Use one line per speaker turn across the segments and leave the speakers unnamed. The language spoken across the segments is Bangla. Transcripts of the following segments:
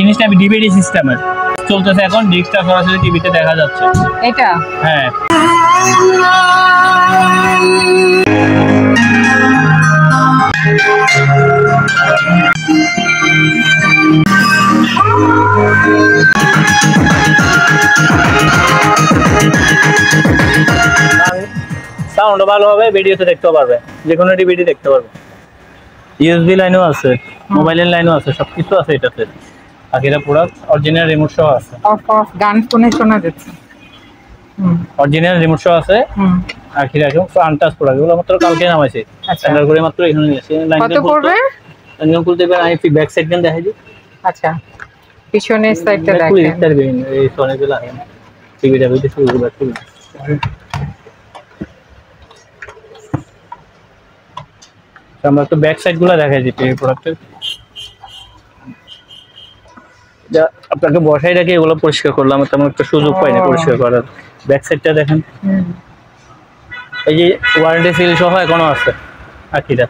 জিনিসটা আমি ডিভিডি সিস্টেমের চলতেছে এখন, ডিস্কটা সরাসরি টিভিতে দেখা যাচ্ছে।
এটা
হ্যাঁ সাউন্ড ভালো হবে, ভিডিওতে দেখতে পারবে, যে কোনো ডিভিডি দেখতে পারবে। ইউএসবি লাইনও আছে, মোবাইলের লাইনও আছে, সবকিছু আছে এটাতে। আকিরা প্রোডাক্ট অরিজিনাল রিমোট সহ আছে।
অফ অফ গান ফোনে শোনা যাচ্ছে।
অরিজিনাল রিমোট সহ আছে। আকিরা একদম আনটাচ প্রোডাক্ট, এগুলো মাত্র কালকে নামাইছে। স্ট্যান্ডার্ড করে মাত্র এখানে নিয়েছে।
কত পড়বে?
লাইন খুলতে পারেন, আমি ব্যাক সাইড দেন দেখাই দিই।
আচ্ছা, পিছনের সাইডটা দেখেন।
এই সোনিগুলো আহেন টিভিটা ভিতরে শুরু করতে। আমরা তো ব্যাক সাইড গুলো দেখাই দিই এই প্রোডাক্টের। যা আপনাকে বসাই রেখে এগুলো পরিষ্কার করলাম, তেমন একটা সুযোগ পাইনি পরিষ্কার করার। ব্যাক সাইডটা দেখেন, এই যে ওয়ারেন্টি সিল সহ এখনো আছে। আকিরা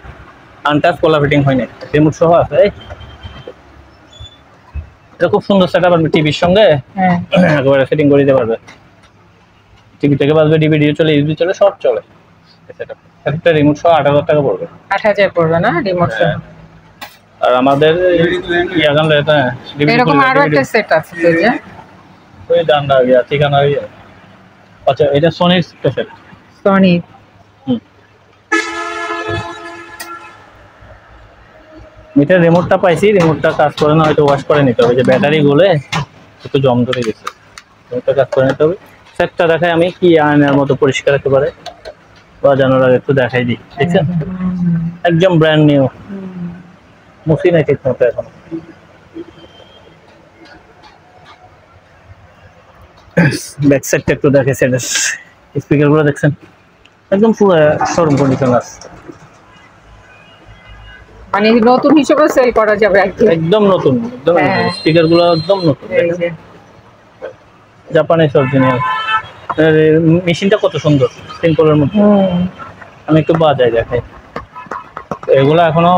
আনটাচ কলার ফিটিং হয়নি, রিমোট সহ আছে। এটা খুব সুন্দর সেটআপ, আপনি টিভির সঙ্গে একবারে সেটিং করে দিতে পারবে। টিভি থেকে বাজবে, ডিভিডি চলে, ইউএসবি চলে, সব চলে। সেটআপ একটা রিমোট সহ 8000 টাকা পড়বে।
8000 পড়বে না রিমোট সহ?
আর আমাদের ইয়াগান রেট
এরকম আরো একটা সেট আছে তো, যে
ওই ডান্ডা গিয়া ঠিকানা। আচ্ছা, এটা সোনির সেট।
সনি
মিটার রিমোটটা পাইছি, রিমোটটা কাজ করে না, হয়তো ওয়াশ করে নিতে হবে, যে ব্যাটারি গুলে একটু জম ধরে গেছে, রিমোটটা কাজ করে নিতে হবে। সেটটা দেখাই আমি, কি আয়নার মতো পরিষ্কার হতে পারে বা জানার আগে একটু দেখাই দিই। দেখছেন, একদম ব্র্যান্ড নিউ, মুসি নাই ঠিক মতো এখন। ব্যাক সাইডটা একটু দেখে, সেটার স্পিকার গুলো দেখছেন একদম পুরো শোরুম কন্ডিশন আছে,
মানে নতুন হিসেবে সেল করা যাবে
একদম নতুন। একদম স্পিকার গুলো একদম নতুন, জাপানিজ অরিজিনাল। মেশিনটা কত সুন্দর, সিম্পলের মধ্যে। আমি একটু বাজাই দেখাই, এগুলো এখনো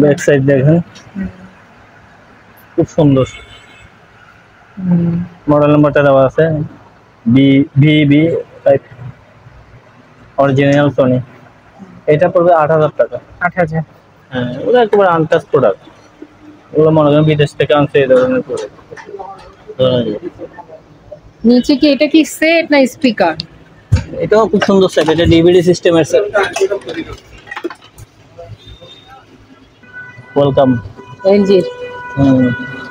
ব্যাক সাইড দেখেন, খুব সুন্দর। মডেল নাম্বারটা দেওয়া আছে BB অরিজিনাল সোনি। এটা পড়বে 8000 টাকা।
8000?
হ্যাঁ, ওটা একেবারে আনটাচ প্রোডাক্ট, ওগুলো মনে করেন বিদেশ থেকে আনছে এই ধরনের প্রোডাক্ট।
নিচে কি এটা কি সেট না স্পিকার?
এটাও খুব সুন্দর সেট, এটা ডিভিডি সিস্টেমের সেট। Welcome
LG.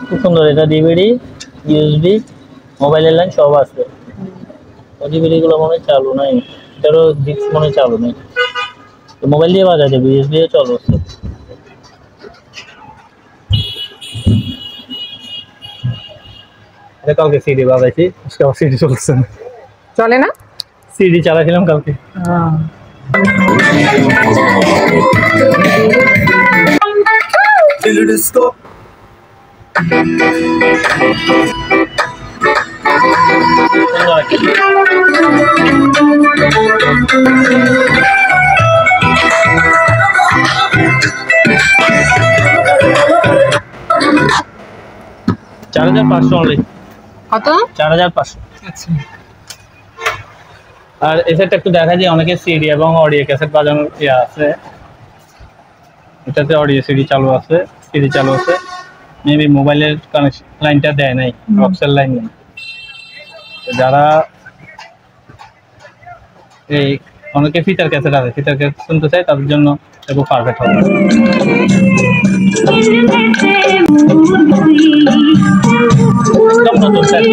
খুব সুন্দর, এটা ডিভিডি, ইউএসবি, মোবাইলের লাইন সব আছে। ডিভিডি গুলো মনে চালু নাই, এটারও ডিস্ক মনে চালু নেই, মোবাইল দিয়ে বাজা যাবে, ইউএসবি দিয়ে চলো। কালকে সিডি বাজাইছি, আজকে আবার সিডি চলছে না।
চলে না?
সিডি চালাছিলাম কালকে।
কত?
4500।
আচ্ছা।
আর এসেটটা একটু দেখা যায়, অনেকে সিডি এবং অডিও ক্যাসেট বাজানোর ইয়ে আছে, এটাতে অডিও সিডি চালু আছে, সিডি চালু আছে, মেবি মোবাইলের কানেকশন লাইনটা দেয় নাই, অক্সেল লাইন নেই। যারা এই অনেকে ফিচার ক্যাসেট আছে, ফিচার ক্যাসেট শুনতে চাই, তাদের জন্য খুব পারফেক্ট হবে। একদম নতুন সেট।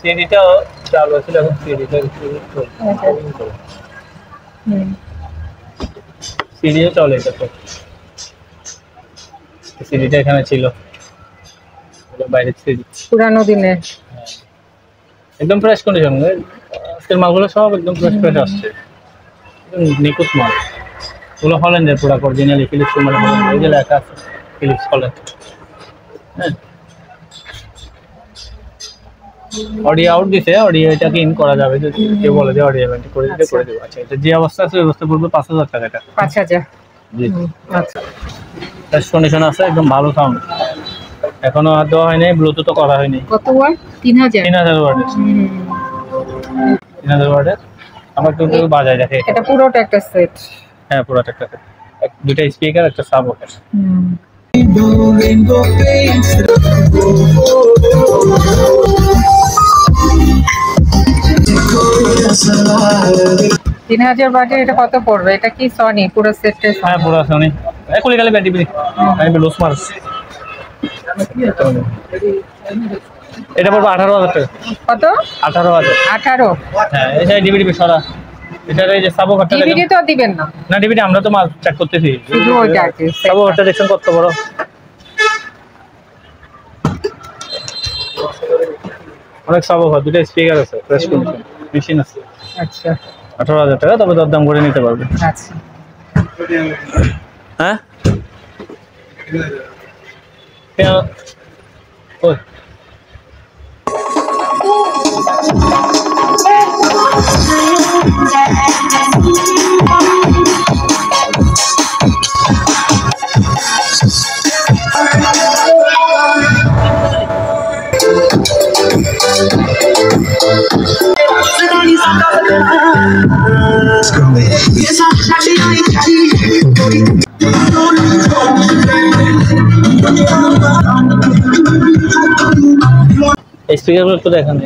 সিডিটাও চালু আছে, এখন সিডিটা সিডিও চলে, এটা তো সিডিটা এখানে ছিল, বাইরের সিডি
পুরানো দিনের,
একদম ফ্রেশ কন্ডিশন। আজকের মালগুলো সব একদম ফ্রেশ ফ্রেশ আসছে, নিখুঁত মাল। এগুলো হল্যান্ডের প্রোডাক্ট, অরিজিনালি ফিলিপস মানে এই যে লেখা আছে ফিলিপস হল্যান্ড। হ্যাঁ, অডিও আউট দিছে, অডিও এটাকে ইন করা যাবে যদি কেউ বলে যে অডিও ইভেন্ট করে দিতে করে দেবো। আচ্ছা, এটা যে অবস্থা আছে ব্যবস্থা করবো 5000 টাকা। এটা
5000।
জি,
আচ্ছা,
এর কন্ডিশন আছে, একদম ভালো সাউন্ড। এখনো আর দেওয়া হয়নি, ব্লুটুথও করা হয়নি।
কত ওয়াট? 3000।
3000 ওয়াটের, 3000 ওয়াটের। আমরা কিন্তু বাজায় দেখে
এটা পুরোটা একটা সেট।
হ্যাঁ, পুরোটা একটা, দুইটা স্পিকার, একটা সাবওয়ুফার।
Rainbow paints.
3000 ওয়াটের এটা কত পড়বে? এটা কি সনি পুরো সেটটা?
হ্যাঁ, পুরো সনি। কুলি গালে ব্যাটারি বিলি আমি লুজ মার্স। এটা পড়বে 18000 টাকা।
কত?
18000।
18।
হ্যাঁ, এটা ডিভিডি সরা। এটার এই যে সাবওয়ুফারটা
ডিভিডি তো দিবেন না?
না, ডিভিডি আমরা তো মাল চেক করতেছি,
শুধু ওইটা আর কি।
সাবওয়ুফারটা দেখছেন কত বড়। অনেক সাবওয়ুফার, দুটো স্পিকার আছে, প্রেস কন্ডিশন মেশিন আছে।
আচ্ছা
18000 টাকা, তবে দরদাম করে নিতে পারবে।
আচ্ছা।
হ্যাঁ, ওই স্পিকারগুলো একটু দেখান।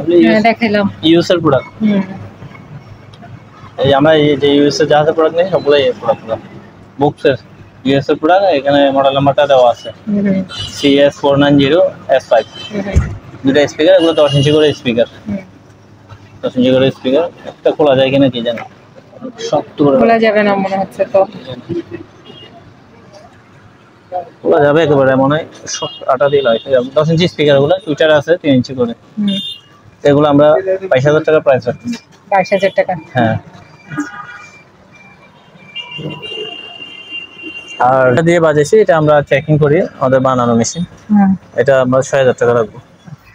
দেখাইলাম
ইউএসএর প্রোডাক্ট। এই আমরা এই যে ইউএসএ যা আছে প্রোডাক্ট নেই সবগুলো এই প্রোডাক্টগুলো বুকসের ইউএসএর প্রোডাক্ট। এখানে মডেল নাম্বারটা দেওয়া আছে CS490S5। দুটো স্পিকার, এগুলো 10 ইঞ্চি করে স্পিকার, 10 ইঞ্চি করে স্পিকার। একটা খোলা যায় কিনা কি জানি, শক্ত করে
খোলা যাবে না মনে হচ্ছে তো।
খোলা যাবে একেবারে মনে হয়, আটা দিয়ে লাগে। 10 ইঞ্চি স্পিকার গুলো, টুইটার আছে 3 ইঞ্চি করে। এগুলো আমরা 22000 টাকা প্রাইস রাখতেছি।
22000 টাকা।
হ্যাঁ, আর এটা দিয়ে বাজেছি, এটা আমরা চেকিং করি, আমাদের বানানো মেশিন। এটা আমরা 6000 টাকা রাখবো,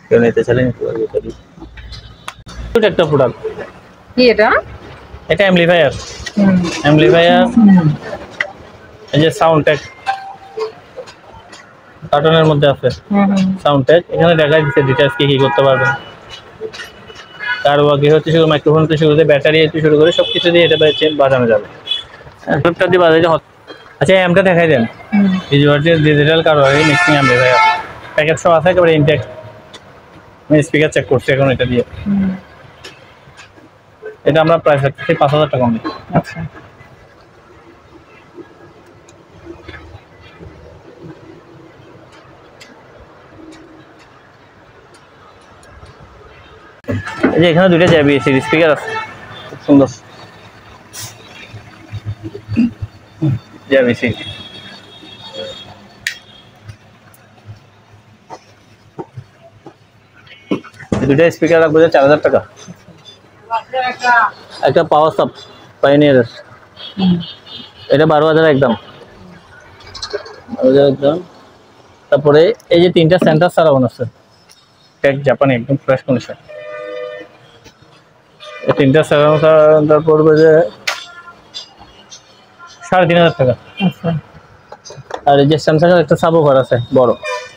কেউ নিতে চাইলে নিতে পারবে। এটা একটা প্রোডাক্ট।
কি এটা?
এটা অ্যাম্পলিফায়ার। অ্যাম্পলিফায়ার, এই যে সাউন্ড ট্যাগ কার্টনের মধ্যে আছে, সাউন্ড ট্যাগ। এখানে দেখা যাচ্ছে ডিটেইলস কি কি করতে পারবেন। কার ওয়াকি হচ্ছে শুরু, মাইক্রোফোন থেকে শুরু করে ব্যাটারি থেকে শুরু করে সবকিছু দিয়ে এটা বাজানো যাবে। একটা দিয়ে বাজাইতে। আচ্ছা, এমটা দেখাই দেন। ডিজিটাল কার ওয়াকি মিক্সিং অ্যাম্পলিফায়ার প্যাকেট সব আছে, একেবারে ইনটেক। আমি স্পিকার চেক করছি এখন এটা দিয়ে। এটা আমরা প্রাইস রাখছি 5000 টাকা অনলি।
আচ্ছা,
এই যে এখানে দুইটা JBL সিরিজ স্পিকার আছে, খুব সুন্দর JBL। দুইটা স্পিকার রাখবো 4000 টাকা। একটা পাওয়ার সাপ পাইনিয়ারের, এটা 12000 একদম, 12000 একদম। তারপরে এই যে তিনটা সেন্টার সারাউন্ড আছে, টেক জাপানি, একদম ফ্রেশ কন্ডিশন। এই তিনটা সারাউন্ড পড়বে যে 3500 টাকা।
আচ্ছা।
আর এই যে স্যামসাং এর একটা সাবওয়ুফার আছে বড়,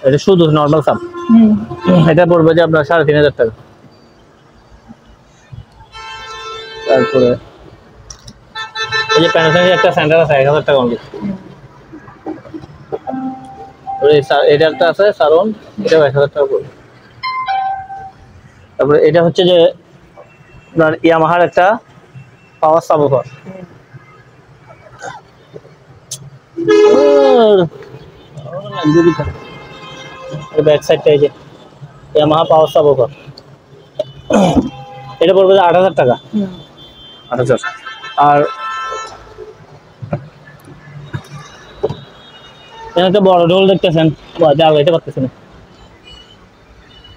এটা শুধু নরমাল সাব, এটা পড়বে যে আপনার 3500 টাকা। তারপরে এই যে প্যানাসোনিক একটা সেন্টার আছে 1000 টাকা অনলি। এটা একটা আছে সারাউন্ড, এটা 1000 টাকা পড়বে। তারপরে এটা হচ্ছে যে আপনার ইয়ামাহার একটা পাওয়ার সাবওয়ুফার, ব্যাক সাইডটা এই যে ইয়ামাহা পাওয়ার সাবওয়ুফার, এটা পড়বে 8000 টাকা। 8000। আর এখানে একটা বড় ঢোল দেখতেছেন, এটা পাচ্ছেন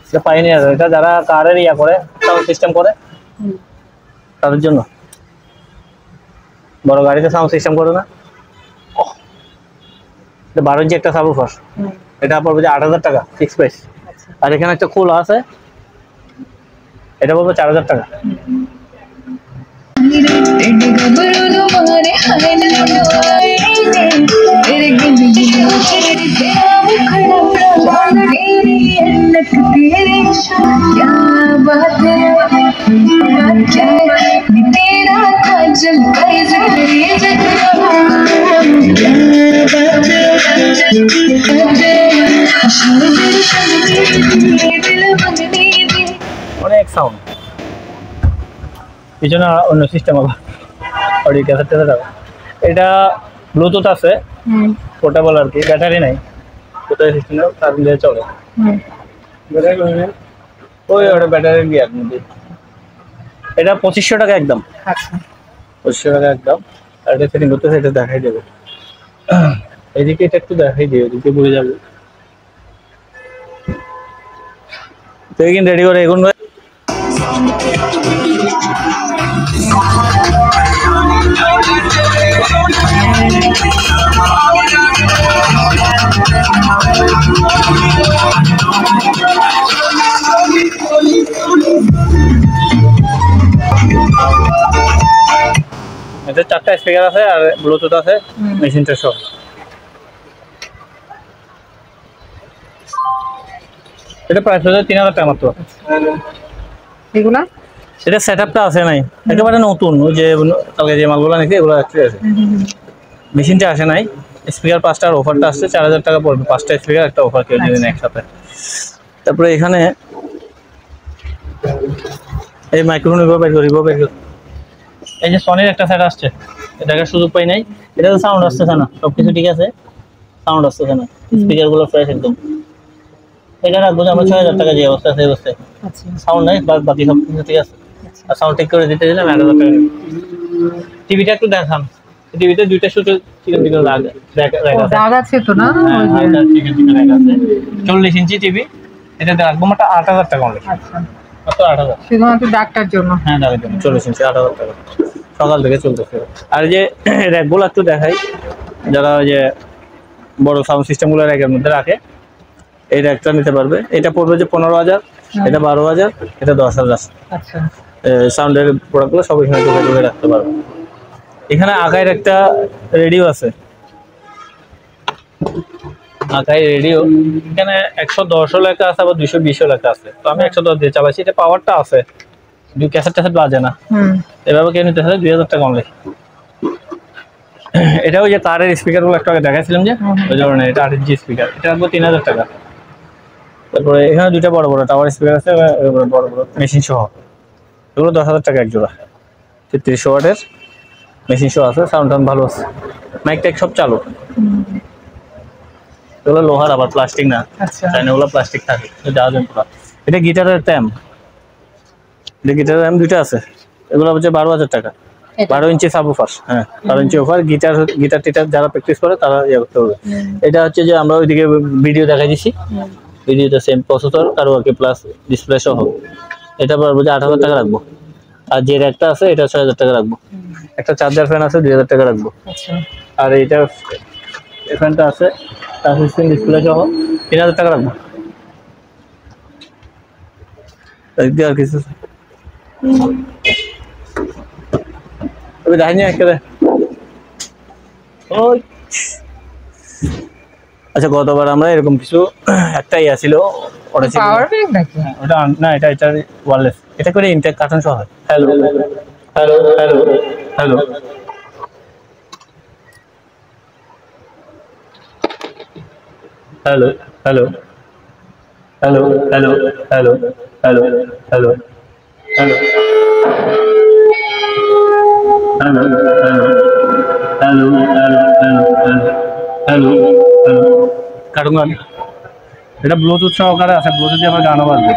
এটা পাইনিয়ার। এটা যারা কারের ইয়া করে, সাউন্ড সিস্টেম করে তাদের জন্য। বড় গাড়িতে সাউন্ড সিস্টেম করে না, 12 ইঞ্চি একটা সাবওয়ুফার, এটা পড়বে যে 8000 টাকা ফিক্স প্রাইস। আর এখানে একটা খোলা আছে, এটা পড়বে 4000 টাকা। অনেক সাউন্ড, পিছনে অন্য সিস্টেম আবার অডিও ক্যাসেট ট্যাসেট হবে। এটা ব্লুটুথ আছে, পোর্টেবল আর কি, ব্যাটারি নাই, কোথায় সিস্টেম তার দিয়ে চলে। ওই ওটা ব্যাটারি দিয়ে আপনি, এটা 2500 টাকা একদম।
আচ্ছা
2500 টাকা একদম। আর এটা সেটিং করতেছে, এটা দেখাই দেবে। এদিকে এটা একটু দেখাই দিও, এদিকে বুঝে যাবে। তো এখানে রেডি করে এখন এটা 4টা স্পিকার আছে আর ব্লুটুথ আছে, মেশিনটা সব। এটা প্রাইস হচ্ছে 3000 টাকা মাত্র।
এগুলা
এটা সেটআপটা আছে নাই, একেবারে নতুন। ওই যে কালকে যে মালগুলো নিয়েছি এগুলো আছে, মেশিনটা আসে নাই। স্পিকার 5টার অফারটা আসছে, 4000 টাকা পড়বে 5টা স্পিকার, একটা অফার কেউ যদি একসাথে। তারপরে এখানে এই মাইক্রোফোন এই যে সনির একটা সেট আসছে, এটাকে সুযোগ পাই নাই। এটা তো সাউন্ড আসতেছে না, সবকিছু ঠিক আছে, সাউন্ড আসতেছে না, স্পিকার গুলো ফ্রেশ একদম। এটা রাখবো যে আমার 6000 টাকা যে অবস্থা আছে অবস্থায়, সাউন্ড নাই, বাকি সব কিছু ঠিক আছে। আর সাউন্ড ঠিক করে দিতে দিলাম 1000 টাকা। টিভিটা একটু দেখান, টিভিতে দুইটা শুধু চিকেন চিকেন
দাগ আছে তো না?
40 ইঞ্চি টিভি, এটাতে রাখবো মাত্র 8000 টাকা অনলি।
আচ্ছা
মাত্র 8000,
শুধুমাত্র ডাক্তার জন্য।
হ্যাঁ দাঁড়িয়ে 40 ইঞ্চি 8000 টাকা সকাল থেকে চলতেছে। আর যে র্যাকগুলো একটু দেখাই, যারা যে বড় সাউন্ড সিস্টেমগুলো র্যাকের মধ্যে রাখে, এই র্যাকটা নিতে পারবে। এটা পড়বে যে 15000, এটা 12000, এটা 10000।
আচ্ছা
সাউন্ডের প্রোডাক্টগুলো সব এখানে ঢুকে রাখতে পারবে। এখানে আকাইয়ের একটা রেডিও আছে, আকাই রেডিও। এখানে 110 লেখা আছে, আবার 220 লেখা আছে। তো আমি 110 দিয়ে চালাচ্ছি, এটা পাওয়ারটা আছে, দুই ক্যাসেট ট্যাসেট বাজে না। এভাবে কেউ নিতে চাইলে 2000 টাকা অনলি। এটা ওই যে কারের স্পিকারগুলো একটু আগে দেখাইছিলাম যে, ওই ধরনের, এটা 8 ইঞ্চি স্পিকার, এটা রাখবো 3000 টাকা। তারপরে এখানে দুইটা বড় বড় টাওয়ার স্পিকার আছে, বড় বড় মেশিন সহ, এগুলো 10000 টাকা এক জোড়া। 3300 ওয়াটের মেশিন সহ আছে, সাউন্ড ভালো আছে, মাইক টাইক সব চালু। এগুলো লোহার, আবার প্লাস্টিক না, চাইনা ওগুলো প্লাস্টিক থাকে, জাহাজের পুরা। এটা গিটারের ট্যাম, এটা গিটারের ট্যাম দুইটা আছে, এগুলো হচ্ছে 12000 টাকা। 12 ইঞ্চি সাবওয়ুফার, হ্যাঁ 12 ইঞ্চি ওভার। গিটার টিটার যারা প্র্যাকটিস করে তারা ইয়ে করতে হবে। এটা হচ্ছে যে আমরা ওইদিকে ভিডিও দেখাই দিছি, ভিডিওটা সেম প্রসেসর আর ওকে প্লাস ডিসপ্লে সহ। এটা পারবো যে 8000 টাকা রাখবো। আর যে একটা আছে এটা 6000 টাকা রাখবো। একটা চার্জার ফ্যান আছে 2000 টাকা রাখবো। আর এইটা এই ফ্যানটা আছে, টাচ স্ক্রিন ডিসপ্লে সহ 3000 টাকা রাখবো। আর কিছু দেখাই নি একেবারে। আচ্ছা, গতবার আমরা এরকম কিছু একটা ইয়া ছিল, ওটা ছিল
পাওয়ার ব্যাংক নাকি?
ওটা না, এটা ওয়্যারলেস। এটা করে ইনটেক কার্টন সহ। Hello hello hello hello hello hello hello hello hello hello hello hello hello hello hello cartoon গান। এটা ব্লুটুথ সহকারে আছে, ব্লুটুথ দিয়ে আবার গানও বাজবে।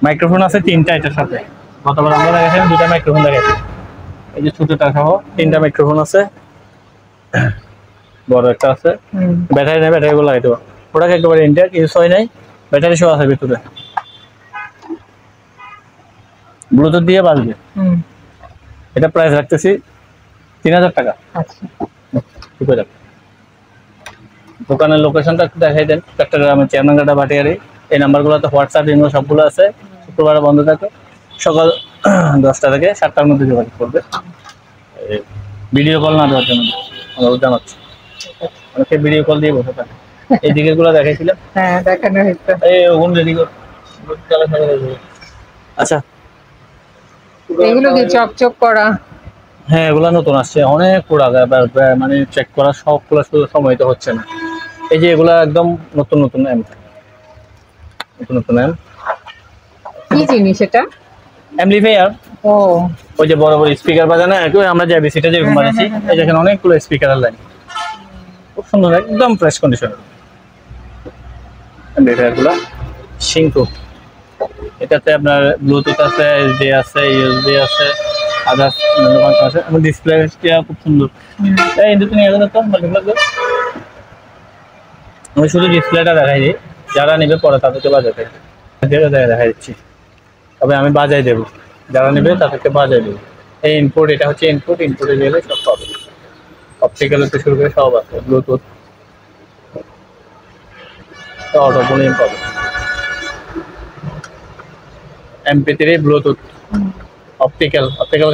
মাইক্রোফোন আছে 3টা এটার সাথে। গতবার আমরা দেখাচ্ছিলাম 2টা মাইক্রোফোন দেখাচ্ছি, এই যে ছোটটা সহ 3টা মাইক্রোফোন আছে, বড় একটা আছে। ব্যাটারি নেই, ব্যাটারিগুলো লাগাইতে পারবো। ওটাকে একেবারে ইন্ডিয়া ইউজ হয় নাই, ব্যাটারি সহ আছে ভিতরে, ব্লুটুথ দিয়ে বাজবে। এটা প্রাইস রাখতেছি 3000 টাকা।
আচ্ছা
ঠিক আছে। দোকানের লোকেশনটা একটু দেখাই দেন। চট্টগ্রামের চেয়ারম্যানঘাটা ভাটিয়ারি। এই নাম্বারগুলোতে হোয়াটসঅ্যাপ ইমেল সবগুলো আছে। শুক্রবারে বন্ধ থাকে, সকাল 10টা থেকে 7টার মধ্যে যোগাযোগ করবে। ভিডিও কল না দেওয়ার জন্য আমরা জানাচ্ছি, অনেকে ভিডিও কল দিয়ে বসে থাকে। এই দিকের গুলো দেখাইছিলাম,
হ্যাঁ দেখানো হয়েছে।
এই ওগুন রেডি কর। আচ্ছা,
এগুলো কি চকচক করা?
হ্যাঁ এগুলা নতুন আসছে, অনেক পুরানো, মানে চেক করা সবগুলো শুধু সময় তো হচ্ছে না। এই যে এগুলা একদম নতুন নতুন এম, নতুন নতুন এম।
কি জিনিস এটা?
অ্যাম্পলিফায়ার।
ও
ওই যে বড় বড় স্পিকার বাজানো, আমরা যে বিসিটা যেরকম বাজাচ্ছি, এই যেখানে অনেকগুলো স্পিকারের লাইন, খুব সুন্দর, একদম ফ্রেশ কন্ডিশন অ্যাম্পলিফায়ার গুলা। সিংকো, এটাতে আপনার ব্লুটুথ আছে, এসডি আছে, ইউএসবি আছে, আদার্স আছে। এবং ডিসপ্লেটা খুব সুন্দর। এই দুটো নিয়ে গেলে তো আমি শুধু ডিসপ্লেটা দেখাই দিই, যারা নেবে পরে তাদেরকে বাজাতে দেখাই দিচ্ছি। তবে আমি বাজাই দেবো, যারা নেবে তাদেরকে বাজাই দেবো। এই ইনপুট, এটা হচ্ছে ইনপুট, ইনপুটে গেলে সব পাবে, অপটিক্যাল থেকে শুরু করে সব আছে, ব্লুটুথ, অটো ভলিউম পাবে, MP3, ব্লুটুথ, অপটিক্যাল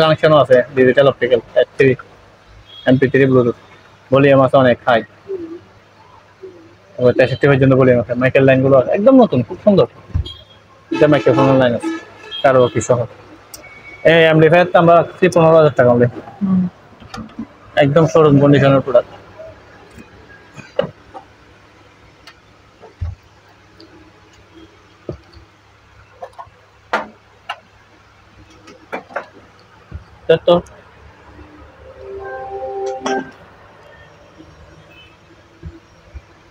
কানেকশনও আছে, digital optical, H3, MP3, Bluetooth, volume আছে অনেক হাই, 63 পর্যন্ত ভলিউম আছে। মাইকেল লাইনগুলো একদম নতুন, খুব সুন্দর। এটা মাইক্রোফোনের লাইন আছে, কারো কি সহ। এই অ্যাম্পলিফায়ার তো আমরা 15,000 টাকা হবে, একদম শোরুম কন্ডিশনের প্রোডাক্ট। তো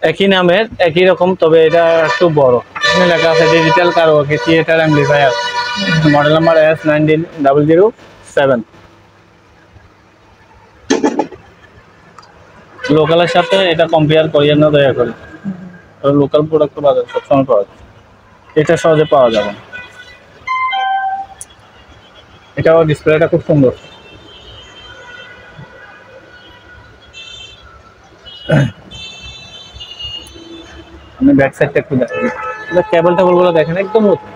একই নামের একই রকম, তবে এটা একটু বড়। এখানে লেখা আছে digital karaoke theatre amplifier, model number S19007। লোকালের সাথে এটা কম্পেয়ার করিয়েন না দয়া করে, লোকাল প্রোডাক্ট তো বাজারে সবসময় পাওয়া যায়, এটা সহজে পাওয়া যাবে না। এটাও ডিসপ্লেটা খুব সুন্দর। আমি ব্যাক সাইডটা একটু দেখাই, কেবল গুলো দেখেন একদম নতুন,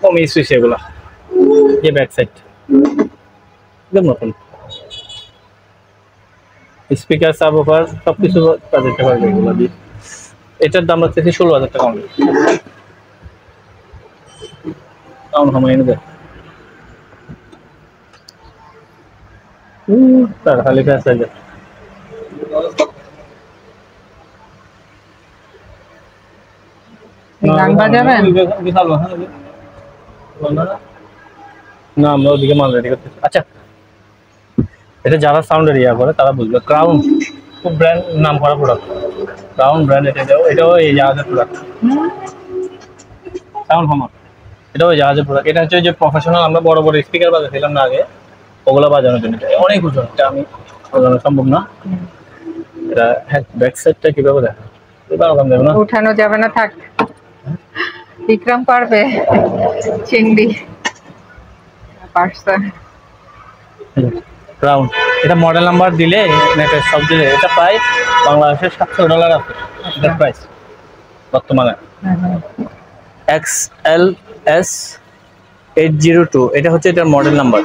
কম ইস্যুস এগুলো। যে ব্যাক সাইড একদম নতুন, স্পিকার, সাবওয়ুফার সবকিছু কাজে পারবে এগুলো দিয়ে। এটার দাম হচ্ছে 16,000 টাকা অনলি। কাউন্ট হামাই এনে দেয় তার খালি ফ্যাস লাগে।
গান বাজাবেন?
না আমরা ওদিকে মাল রেডি করতেছি। আচ্ছা, এটা যারা সাউন্ডের ইয়া করে তারা বুঝবে। ক্রাউন খুব ব্র্যান্ড, নাম করা প্রোডাক্ট, ক্রাউন ব্র্যান্ড। এটাও এই জাহাজের প্রোডাক্ট, সাউন্ড হামার, এটাও এই জাহাজের প্রোডাক্ট। এটা হচ্ছে যে প্রফেশনাল, আমরা বড় বড় স্পিকার বাজাচ্ছিলাম না আগে, ওগুলো বাজানোর জন্য। অনেক উঁচু, এটা আমি বাজানো সম্ভব না। এটা ব্যাক সাইডটা কিভাবে দেখা দেবে না,
উঠানো যাবে না, থাক। বিক্রম পারবে, চিংড়ি পারছে।
ক্রাউন, এটা মডেল নাম্বার দিলে নেটের সব দিলে, এটা প্রায় বাংলাদেশের $700 আছে এটার প্রাইস বর্তমানে। XLS802, এটা হচ্ছে এটার মডেল নাম্বার।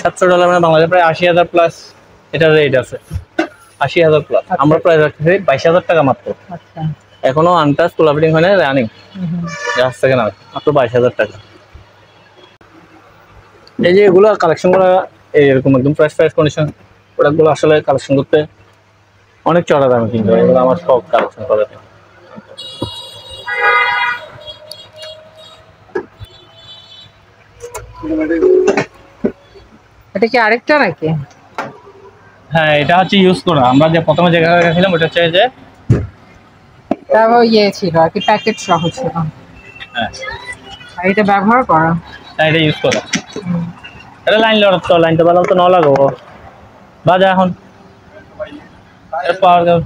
$700 মানে বাংলাদেশে প্রায় 80,000 প্লাস এটার রেট আছে, 80,000 প্লাস। আমরা প্রায় রাখছি 22,000 টাকা মাত্র। এখনো আনটাচ কোলাবিটিং হয় না, রানিং জাহাজ থেকে না, মাত্র 22,000 টাকা। এই যে এগুলো কালেকশন করা এরকম একদম ফ্রেশ কন্ডিশন প্রোডাক্টগুলো আসলে কালেকশন করতে অনেক চড়া দামে কিনতে হয়, এগুলো আমার শখ কালেকশন করাতে।
এটা কি আরেকটা নাকি?
হ্যাঁ এটা হচ্ছে ইউজ করা, আমরা যে প্রথমে যে জায়গায় রেখেছিলাম ওটা হচ্ছে যে
তাও ইয়ে ছিল আর কি, প্যাকেট সহ ছিল।
হ্যাঁ,
আর এটা ব্যবহার করা,
এটা ইউজ করা। এটা লাইন লড়ার তো, লাইনটা ভালো তো না লাগাবো বাজা এখন পাওয়ার গেল।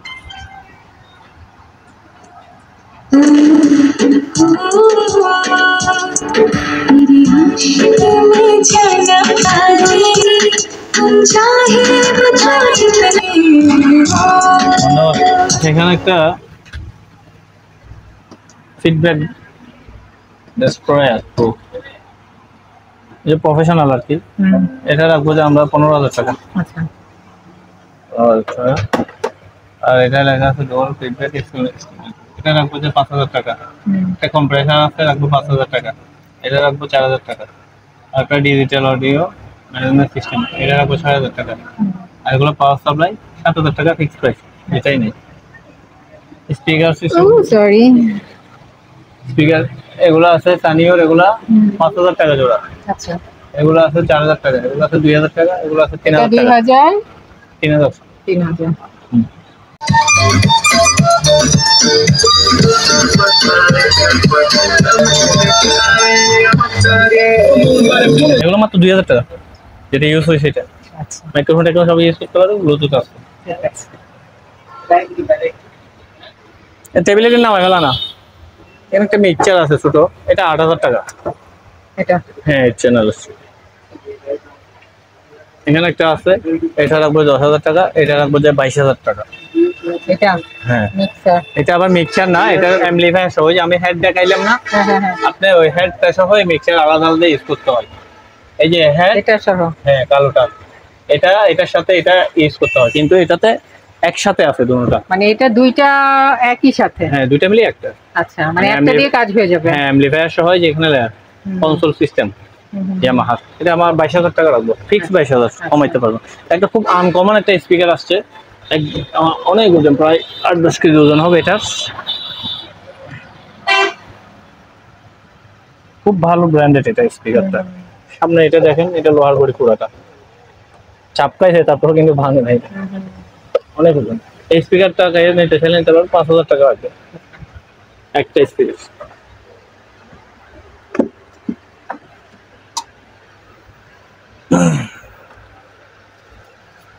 এখানে একটা ফিডব্যাক ডেস্ট্রয়ার প্রো, যে প্রফেশনাল আর কি, এটা রাখবো যে আমরা 15,000 টাকা।
আচ্ছা
আচ্ছা, আর এটা লেখা আছে ডোর ফিডব্যাক এক্সপিরিয়েন্স, এটা রাখবো যে 5,000 টাকা। একটা কম্প্রেসার আছে, রাখবো 5,000 টাকা। এটা রাখবো 4,000 টাকা। আর একটা ডিজিটাল অডিও ম্যানেজমেন্ট সিস্টেম, এটা রাখবো 6,000 টাকা। আর এগুলো পাওয়ার সাপ্লাই 7,000 টাকা ফিক্স প্রাইস, এটাই নেই। স্পিকার সিস্টেম,
সরি,
স্পিকার এগুলো আছে সানিওর, এগুলা 5,000 টাকা জোড়া।
আচ্ছা
এগুলো আছে 4,000 টাকা, এগুলো আছে 2,000 টাকা, এগুলো আছে 3,000 টাকা।
2,000
3,000
3,000।
এগুলো মাত্র 2,000 টাকা, যেটা ইউজ হয় সেটা।
আচ্ছা
মাইক্রোফোন টেকনো সব ইউজ করতে পারো, ব্লুটুথ আছে। টেবিলে নাম ফেলা না, এখানে একটা মিক্সচার আছে ছোট, এটা 8,000 টাকা।
এটা
হ্যাঁ চ্যানেল আছে। এখানে একটা আছে, এটা রাখবো 10,000 টাকা, এটা রাখবো যে 22,000 টাকা।
এটা
হ্যাঁ
মিক্সার।
এটা আবার মিক্সচার না, এটা অ্যাম্পলিফায়ার সহ। যে আমি হেড দেখাইলাম না,
হ্যাঁ হ্যাঁ হ্যাঁ,
আপনি ওই হেডটা সহ মিক্সচার আলাদা আলাদা ইউজ করতে হয়। এই যে হেড,
এটা সহ,
হ্যাঁ কালোটা, এটা এটার সাথে এটা ইউজ করতে হয়, কিন্তু এটাতে একসাথে আছে দুটোটা।
মানে এটা দুইটা একই সাথে?
হ্যাঁ দুইটা মিলে একটা।
আচ্ছা, মানে একটা দিয়ে কাজ হয়ে যাবে।
হ্যাঁ অ্যাম্পলিফায়ার সহ, যেখানে কনসোল সিস্টেম ইয়ামাহা, এটা আমার 22,000 টাকা রাখবো, ফিক্স 22,000, কমাইতে পারবো। একটা খুব আনকমন একটা স্পিকার আসছে, অনেক ওজন, প্রায় 8-10 কেজি ওজন হবে। এটা খুব ভালো ব্র্যান্ডেড এটা স্পিকারটা। সামনে এটা দেখেন, এটা লোহার বড়ি পুরাটা চাপকাইছে, তারপর কিন্তু ভাঙে নাই, অনেক ওজন। এই স্পিকারটা গায়ে নিতে চাইলে নিতে পারবেন, 5,000 টাকা লাগবে একটা স্পিকার।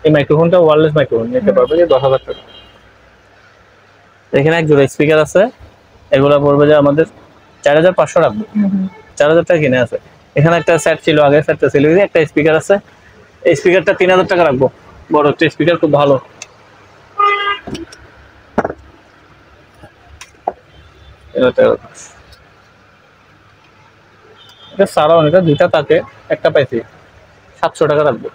এই মাইক্রোফোনটা ওয়্যারলেস মাইক্রোফোন, নিতে পারবে যে 10,000 টাকা। এখানে এক জোড়া স্পিকার আছে, এগুলো পড়বে যে আমাদের 4,500 রাখবো, 4,000 টাকা কিনে আছে। এখানে একটা সেট ছিল, আগে সেটটা ছিল, একটা স্পিকার আছে, এই স্পিকারটা 3,000 টাকা রাখবো, বড় একটা স্পিকার, খুব ভালো। এটা সারাও, এটা দুইটা থাকে, একটা পাইছি 700 টাকা রাখবো।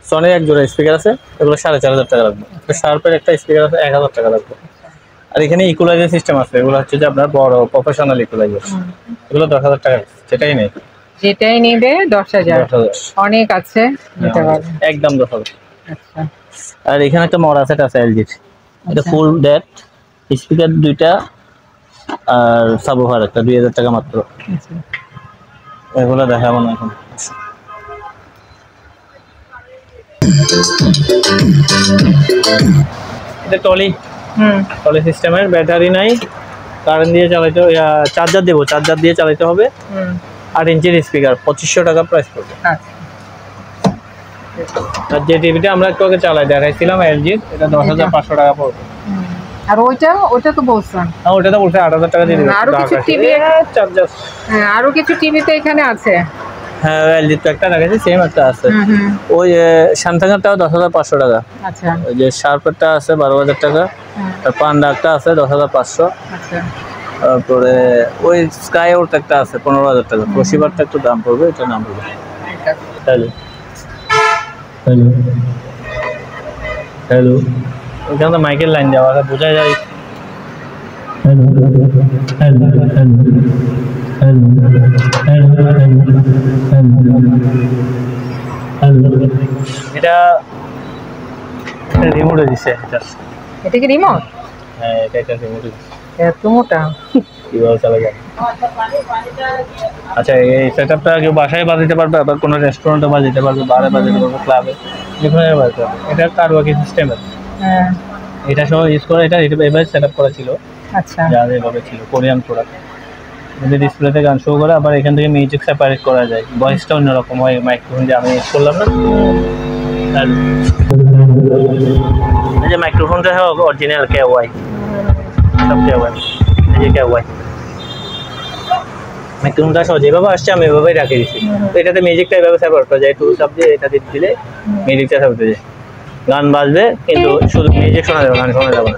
সনির এক জোড়া স্পিকার আছে, এগুলো 4,500 টাকা রাখবো। শার্পের একটা স্পিকার আছে, 1,000 টাকা রাখবো। আর এখানে ইকুয়ালাইজার সিস্টেম আছে, এগুলো হচ্ছে যে আপনার বড় প্রফেশনাল ইকুয়ালাইজার, এগুলো 10,000 টাকা, সেটাই নেই।
যেটাই নেবে 10,000, অনেক আছে, নিতে পারবে
একদম 10,000।
আচ্ছা,
আর এখানে একটা মরা সেট আছে এলজির, এটা ফুল ডেট, স্পিকার দুইটা আর সাবওয়ুফার একটা, 2,000 টাকা মাত্র। এগুলো দেখাবো না এখন। এটা টলি, টলি সিস্টেমের, ব্যাটারি নাই, কারেন্ট দিয়ে চালাইতে, চার্জার দেবো, চার্জার দিয়ে চালাইতে হবে। 8 ইঞ্চির স্পিকার, 2,500 টাকা প্রাইস পড়বে। আর যে টিভিটা আমরা একটু আগে চালাই দেখাইছিলাম এলজির, এটা 10,500 টাকা পড়বে।
আর ওইটা তো বলছেন,
হ্যাঁ ওটা তো বলছে 8,000 টাকা দিয়ে দিবে।
আরো কিছু টিভি,
চার্জার,
হ্যাঁ আরো কিছু টিভি তো এখানে আছে।
হ্যাঁ এলজির তো একটা দেখাইছি, সেম একটা আছে। ওই স্যামসাংয়েরটাও 10,500 টাকা।
আচ্ছা,
ওই যে শার্পেরটা আছে 12,000 টাকা, আর পান্ডা একটা আছে 10,500।
আচ্ছা,
তারপরে ওই স্কাই আউট একটা আছে 15,000 টাকা। প্রসিভারটা একটু দাম পড়বে, এটা নাম পড়বে। হ্যালো হ্যালো হ্যালো, এখানে তো মাইকের লাইন দেওয়া আছে, বোঝা যায়। হ্যালো হ্যালো হ্যালো হ্যালো, এটা রিমোটে দিছে।
এটা কি রিমোট?
হ্যাঁ এটা রিমোটে দিছে।
এত মোটা
কিভাবে চালাবে? আচ্ছা, এই সেটআপটা কেউ বাসায় বাজাতে পারবে, আবার কোনো রেস্টুরেন্টে বাজাতে পারবে, বারে বাজাতে পারবে, ক্লাবে, যেখানে বাজাতে পারবে। এটা কারওয়াকি সিস্টেমের,
হ্যাঁ
এটা সহ ইউজ করে, এটা এভাবে সেটআপ করা ছিল।
আচ্ছা,
যাদের এভাবে ছিল, কোরিয়ান প্রোডাক্ট। যদি ডিসপ্লেতে গান শো করে, আবার এখান থেকে মিউজিক সেপারেট করা যায়, ভয়েসটা অন্যরকম হয়। মাইক্রোফোন যে আমি ইউজ করলাম না, এই যে মাইক্রোফোনটা অরিজিনাল KY, সব KY, এই যে KY মাইক্রোফোনটা সহজ যেভাবে আসছে আমি এভাবেই রাখে দিচ্ছি। তো এটাতে মিউজিকটা এভাবে সেভ করা যায়, টুল সাপ দিয়ে এটা দিলে মিউজিকটা সেভ হয়ে যায়, গান বাজবে কিন্তু শুধু মিউজিক শোনা যাবে, গান শোনা যাবে না।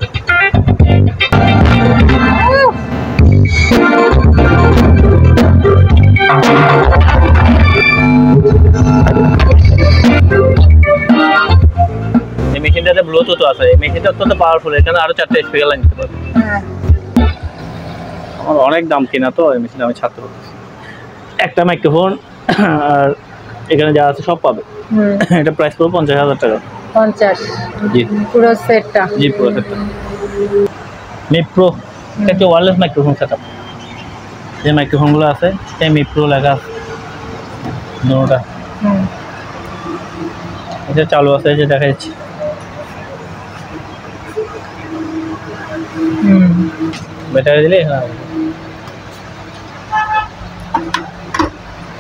এই মেশিনটাতে ব্লুটুথ আছে, এই মেশিনটা অত্যন্ত পাওয়ারফুল, এখানে আরো 4টা স্পিকার লাগাতে পারবে। আমার অনেক দাম কিনা তো এই মেশিন, আমি ছাড়তে পারবো একটা মাইক্রোফোন আর এখানে যা আছে সব পাবে। এটা প্রাইস পুরো 50,000 টাকা।
50
জি
পুরো সেটটা?
জি পুরো সেটটা। মিড প্রো একটা ওয়্যারলেস মাইক্রোফোন সেটআপ, যে মাইক্রোফোনগুলো আছে সেই মিড প্রো লেখা আছে দুটোটা। এটা চালু আছে, যে দেখা যাচ্ছে ব্যাটারি দিলে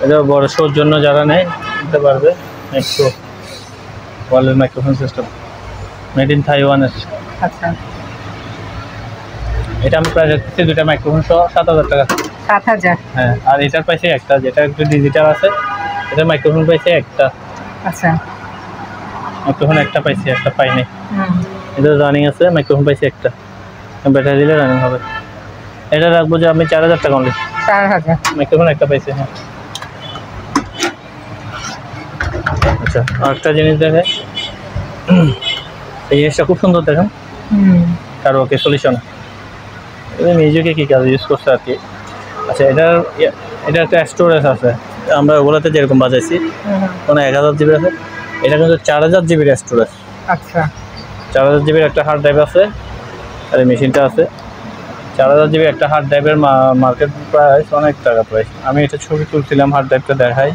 এটা বড় শোর জন্য যারা নেয় নিতে পারবে। Micro wireless microphone system made in তাইওয়ানের।
আচ্ছা,
এটা আমি প্রাইস রাখতেছি দুইটা মাইক্রোফোন সহ 7,000 টাকা।
7,000?
হ্যাঁ, আর এটার পাইছে একটা, যেটা একটু ডিজিটাল আছে, এটা মাইক্রোফোন পাইছে একটা।
আচ্ছা,
মাইক্রোফোন একটা পাইছি, একটা পাইনি। এটা রানিং আছে, মাইক্রোফোন পাইছি একটা, ব্যাটারি দিলে রানিং হবে। এটা রাখবো যে আমি 4,000 টাকা অনলি।
4,000?
মাইক্রোফোন একটা পাইছি। হ্যাঁ আচ্ছা, আরেকটা জিনিস দেখে, এই জিনিসটা খুব সুন্দর দেখেন, কারোকে সলিউশন, এটা মিউজিকে কী কাজ ইউজ করছে আর কি। আচ্ছা, এটা একটা স্টোরেজ আছে, আমরা ওগুলোতে যেরকম বাজাইছি কোনো 1000 জিবি আছে, এটা কিন্তু 4000 জিবির স্টোরেজ।
আচ্ছা,
4000 জিবির একটা হার্ড ড্রাইভ আছে, আর এই মেশিনটা আছে। 4000 জিবির একটা হার্ড ড্রাইভের মার্কেট প্রাইস অনেক টাকা প্রাইস। আমি এটা ছবি তুলছিলাম, হার্ড ড্রাইভটা দেখাই।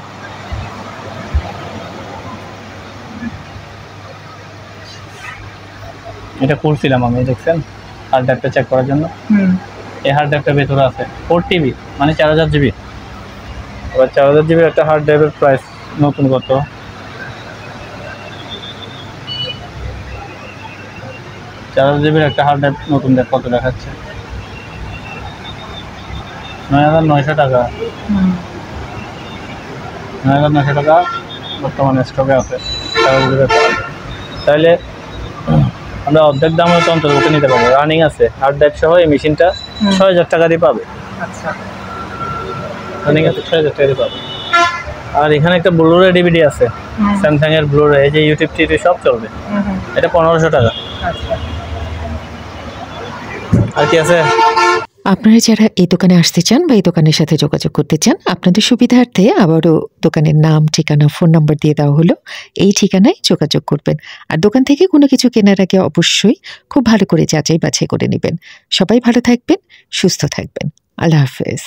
এটা খুলছিলাম আমি, দেখছেন হার্ড ড্রাইভটা চেক করার জন্য। এই হার্ড ড্রাইভটা ভেতরে আছে 4 টিবি, মানে 4000 জিবি। এবার 4000 জিবির একটা হার্ড ড্রাইভের প্রাইস নতুন কত? 4000 জিবির একটা হার্ড ড্রাইভ নতুন কত দেখাচ্ছে? 9,900 টাকা। 9,900 টাকা বর্তমানে স্টকে আছে। তাহলে আমরা অর্ধেক দামে তো অন্তর্ভুক্ত নিতে পারবো, রানিং আছে হার্ড ড্রাইভ সহ। এই মেশিনটা 6,000 টাকা দিয়ে পাবে।
আচ্ছা,
রানিং আছে 6,000 টাকা দিয়ে পাবে। আর এখানে একটা ব্লুরে ডিভিডি আছে, স্যামসাং এর ব্লুরে, এই যে ইউটিউব টিভি সব চলবে। এটা 1500 টাকা।
আচ্ছা,
আর কি আছে?
আপনারা যারা এই দোকানে আসতে চান বা এই দোকানের সাথে যোগাযোগ করতে চান, আপনাদের সুবিধার্থে আবারও দোকানের নাম, ঠিকানা, ফোন নাম্বার দিয়ে দেওয়া হলো। এই ঠিকানায় যোগাযোগ করবেন। আর দোকান থেকে কোনো কিছু কেনার আগে অবশ্যই খুব ভালো করে যাচাই বাছাই করে নেবেন। সবাই ভালো থাকবেন, সুস্থ থাকবেন। আল্লাহ হাফেজ।